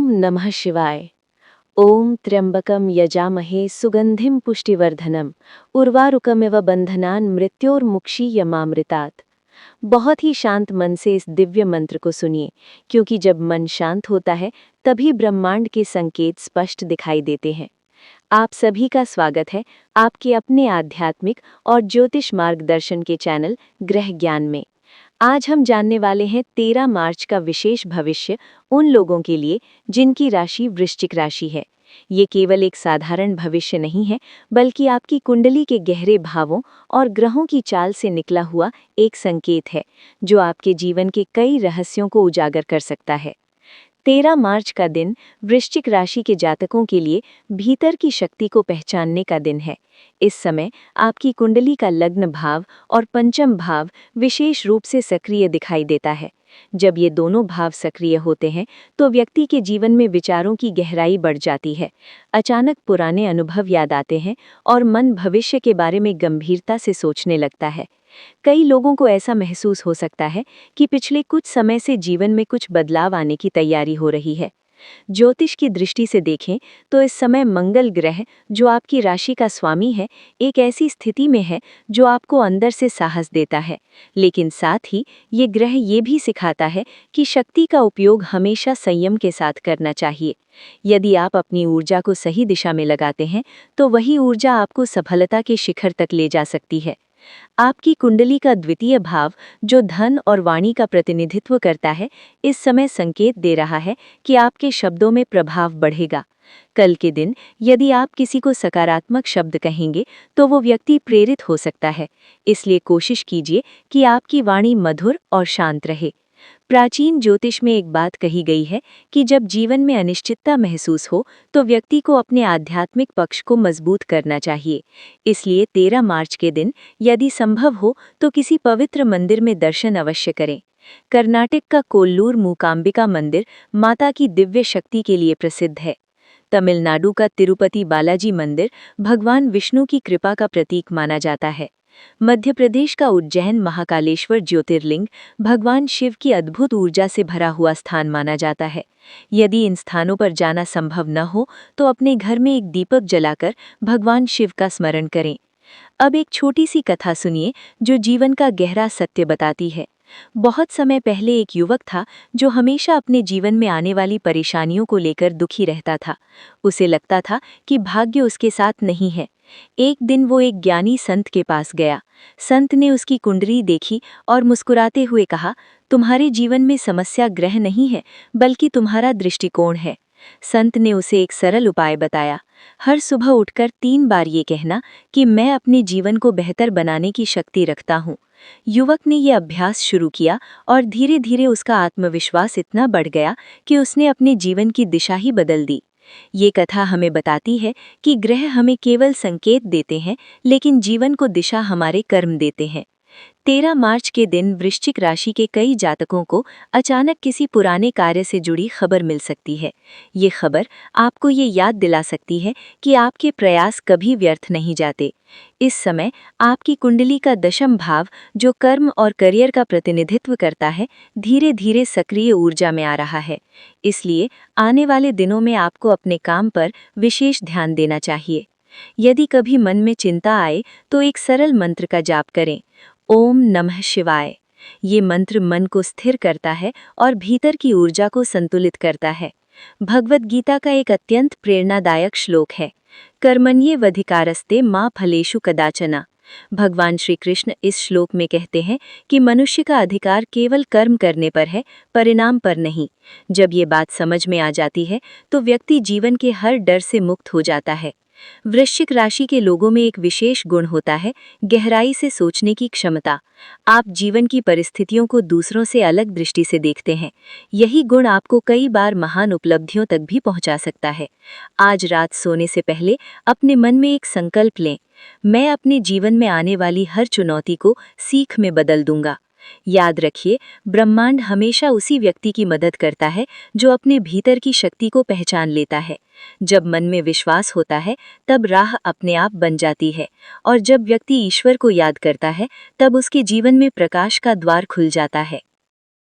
ओम नमः शिवाय। ओम त्र्यंबकम यजामहे सुगंधिम पुष्टिवर्धनम उर्वारुकमिव बंधनान मृत्योर्मुक्षीयमामृतात्। बहुत ही शांत मन से इस दिव्य मंत्र को सुनिए, क्योंकि जब मन शांत होता है तभी ब्रह्मांड के संकेत स्पष्ट दिखाई देते हैं। आप सभी का स्वागत है आपके अपने आध्यात्मिक और ज्योतिष मार्गदर्शन के चैनल ग्रह ज्ञान में। आज हम जानने वाले हैं 13 मार्च का विशेष भविष्य उन लोगों के लिए जिनकी राशि वृश्चिक राशि है। ये केवल एक साधारण भविष्य नहीं है, बल्कि आपकी कुंडली के गहरे भावों और ग्रहों की चाल से निकला हुआ एक संकेत है, जो आपके जीवन के कई रहस्यों को उजागर कर सकता है। 13 मार्च का दिन वृश्चिक राशि के जातकों के लिए भीतर की शक्ति को पहचानने का दिन है। इस समय आपकी कुंडली का लग्न भाव और पंचम भाव विशेष रूप से सक्रिय दिखाई देता है। जब ये दोनों भाव सक्रिय होते हैं तो व्यक्ति के जीवन में विचारों की गहराई बढ़ जाती है। अचानक पुराने अनुभव याद आते हैं और मन भविष्य के बारे में गंभीरता से सोचने लगता है। कई लोगों को ऐसा महसूस हो सकता है कि पिछले कुछ समय से जीवन में कुछ बदलाव आने की तैयारी हो रही है। ज्योतिष की दृष्टि से देखें तो इस समय मंगल ग्रह, जो आपकी राशि का स्वामी है, एक ऐसी स्थिति में है जो आपको अंदर से साहस देता है। लेकिन साथ ही ये ग्रह ये भी सिखाता है कि शक्ति का उपयोग हमेशा संयम के साथ करना चाहिए। यदि आप अपनी ऊर्जा को सही दिशा में लगाते हैं तो वही ऊर्जा आपको सफलता के शिखर तक ले जा सकती है। आपकी कुंडली का द्वितीय भाव, जो धन और वाणी का प्रतिनिधित्व करता है, इस समय संकेत दे रहा है कि आपके शब्दों में प्रभाव बढ़ेगा। कल के दिन यदि आप किसी को सकारात्मक शब्द कहेंगे तो वो व्यक्ति प्रेरित हो सकता है। इसलिए कोशिश कीजिए कि आपकी वाणी मधुर और शांत रहे। प्राचीन ज्योतिष में एक बात कही गई है कि जब जीवन में अनिश्चितता महसूस हो तो व्यक्ति को अपने आध्यात्मिक पक्ष को मजबूत करना चाहिए। इसलिए 13 मार्च के दिन यदि संभव हो तो किसी पवित्र मंदिर में दर्शन अवश्य करें। कर्नाटक का कोल्लूर मूकांबिका मंदिर माता की दिव्य शक्ति के लिए प्रसिद्ध है। तमिलनाडु का तिरुपति बालाजी मंदिर भगवान विष्णु की कृपा का प्रतीक माना जाता है। मध्य प्रदेश का उज्जैन महाकालेश्वर ज्योतिर्लिंग भगवान शिव की अद्भुत ऊर्जा से भरा हुआ स्थान माना जाता है। यदि इन स्थानों पर जाना संभव न हो तो अपने घर में एक दीपक जलाकर भगवान शिव का स्मरण करें। अब एक छोटी सी कथा सुनिए जो जीवन का गहरा सत्य बताती है। बहुत समय पहले एक युवक था जो हमेशा अपने जीवन में आने वाली परेशानियों को लेकर दुखी रहता था। उसे लगता था कि भाग्य उसके साथ नहीं है। एक दिन वो एक ज्ञानी संत के पास गया। संत ने उसकी कुंडली देखी और मुस्कुराते हुए कहा, तुम्हारे जीवन में समस्या ग्रह नहीं है, बल्कि तुम्हारा दृष्टिकोण है। संत ने उसे एक सरल उपाय बताया। हर सुबह उठकर 3 बार ये कहना कि मैं अपने जीवन को बेहतर बनाने की शक्ति रखता हूँ। युवक ने यह अभ्यास शुरू किया और धीरे धीरे उसका आत्मविश्वास इतना बढ़ गया कि उसने अपने जीवन की दिशा ही बदल दी। ये कथा हमें बताती है कि ग्रह हमें केवल संकेत देते हैं, लेकिन जीवन को दिशा हमारे कर्म देते हैं। 13 मार्च के दिन वृश्चिक राशि के कई जातकों को अचानक किसी पुराने कार्य से जुड़ी खबर मिल सकती है। ये खबर आपको ये याद दिला सकती है कि आपके प्रयास कभी व्यर्थ नहीं जाते। इस समय आपकी कुंडली का दशम भाव, जो कर्म और करियर का प्रतिनिधित्व करता है, धीरे धीरे सक्रिय ऊर्जा में आ रहा है। इसलिए आने वाले दिनों में आपको अपने काम पर विशेष ध्यान देना चाहिए। यदि कभी मन में चिंता आए तो एक सरल मंत्र का जाप करें, ओम नमः शिवाय। ये मंत्र मन को स्थिर करता है और भीतर की ऊर्जा को संतुलित करता है। भगवद गीता का एक अत्यंत प्रेरणादायक श्लोक है, कर्मण्येवाधिकारस्ते मा फलेषु कदाचन। भगवान श्री कृष्ण इस श्लोक में कहते हैं कि मनुष्य का अधिकार केवल कर्म करने पर है, परिणाम पर नहीं। जब ये बात समझ में आ जाती है तो व्यक्ति जीवन के हर डर से मुक्त हो जाता है। वृश्चिक राशि के लोगों में एक विशेष गुण होता है, गहराई से सोचने की क्षमता। आप जीवन की परिस्थितियों को दूसरों से अलग दृष्टि से देखते हैं। यही गुण आपको कई बार महान उपलब्धियों तक भी पहुंचा सकता है। आज रात सोने से पहले अपने मन में एक संकल्प लें, मैं अपने जीवन में आने वाली हर चुनौती को सीख में बदल दूंगा। याद रखिए, ब्रह्मांड हमेशा उसी व्यक्ति की मदद करता है जो अपने भीतर की शक्ति को पहचान लेता है। जब मन में विश्वास होता है तब राह अपने आप बन जाती है, और जब व्यक्ति ईश्वर को याद करता है तब उसके जीवन में प्रकाश का द्वार खुल जाता है।